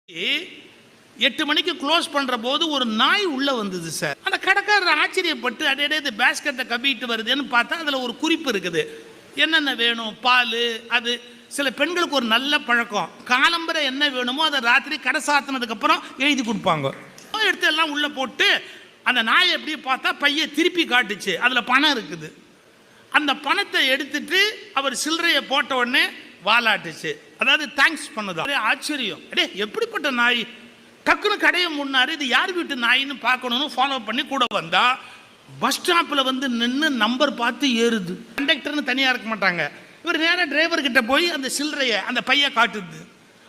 8 மணிக்கு க்ளோஸ் பண்ற போது ஒரு நாய் உள்ள வந்தது சார். அந்த கடைக்காரர் ஆச்சரியப்பட்டு அடே இந்த பேஸ்கெட்டை கப்பிட்டு வருதுன்னு பார்த்தா அதில் ஒரு குறிப்பு இருக்குது. என்னென்ன வேணும், பால். அது சில பெண்களுக்கு ஒரு நல்ல பழக்கம், காலம்பரை என்ன வேணுமோ அதை ராத்திரி கடை சாத்தினதுக்கப்புறம் எழுதி கொடுப்பாங்க. எடுத்து எல்லாம் உள்ளே போட்டு அந்த நாயை எப்படி பார்த்தா பையை திருப்பி காட்டுச்சு, அதில் பணம் இருக்குது. அந்த பணத்தை எடுத்துட்டு அவர் சில்லறையை போட்ட உடனே வாலாட்டுச்சு, அதாவது தேங்க்ஸ் பண்ணுதா. ஆச்சரியம், அடே எப்படிப்பட்ட நாய், டக்குன்னு கடையை முன்னாரு, இது யார் வீட்டு நாயின்னு பார்க்கணும்னு ஃபாலோ பண்ணி கூட வந்தா பஸ் ஸ்டாப்பில் வந்து நின்று நம்பர் பார்த்து ஏறுது. கண்டக்டர்னு தனியாக இருக்க மாட்டாங்க, இவர் நேராக டிரைவர்கிட்ட போய் அந்த சில்லறையை அந்த பையை காட்டுது.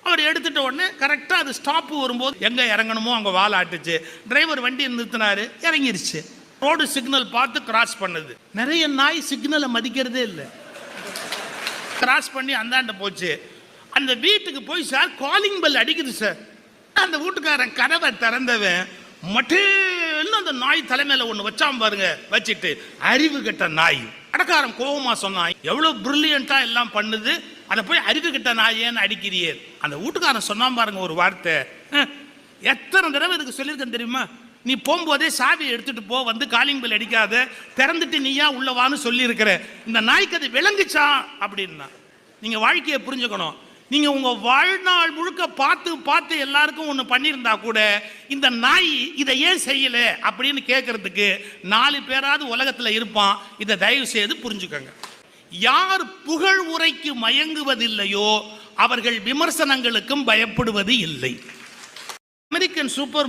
அவர் எடுத்துட்ட உடனே கரெக்டாக அது ஸ்டாப்பு வரும்போது எங்கே இறங்கணுமோ அங்கே வாலாட்டுச்சு. டிரைவர் வண்டியை நிறுத்தினாரு, இறங்கிருச்சு. ரோடு சிக்னல் பார்த்து கிராஸ் பண்ணுது. நிறைய நாய் சிக்னலை மதிக்கிறதே இல்லை. கிராஸ் பண்ணி அந்தாண்ட போச்சு. அந்த வீட்டுக்கு போய் சார் காலிங் பெல் அடிக்குது சார். அந்த வீட்டுக்காரன் கதவை திறந்தவன் மட்டும் அந்த நாய் தலைமையில ஒன்று வச்சாம பாருங்க, வச்சுட்டு அறிவு கெட்ட நாய். கடைக்காரன் கோபமா சொன்னான், எவ்வளவு பிரில்லியண்டா எல்லாம் பண்ணுது, அதை போய் அறிவு கெட்ட நாயேன்னு அடிக்கிறியே. அந்த வீட்டுக்காரன் சொன்னான் பாருங்க ஒரு வார்த்தை, எத்தனை தடவை இதுக்கு சொல்லியிருக்கேன் தெரியுமா, நீ போகும்போதே சாவியை எடுத்துட்டு போ, வந்து காலிங் பெல் அடிக்காத, திறந்துட்டு நீயா உள்ளவான்னு சொல்லி இருக்கிற. இந்த நாய்க்கு அது விளங்குச்சா அப்படின்னா. நீங்க வாழ்க்கையை புரிஞ்சுக்கணும். நீங்க உங்க வாழ்நாள் முழுக்க பார்த்து பார்த்து எல்லாருக்கும் ஒன்று பண்ணியிருந்தா கூட இந்த நாய் இதை ஏன் செய்யல அப்படின்னு கேட்கறதுக்கு 4 பேராவது உலகத்துல இருப்பான். இதை தயவு செய்து புரிஞ்சுக்கோங்க. யார் புகழ் உரைக்கு மயங்குவதில்லையோ அவர்கள் விமர்சனங்களுக்கும் பயப்படுவது இல்லை. American super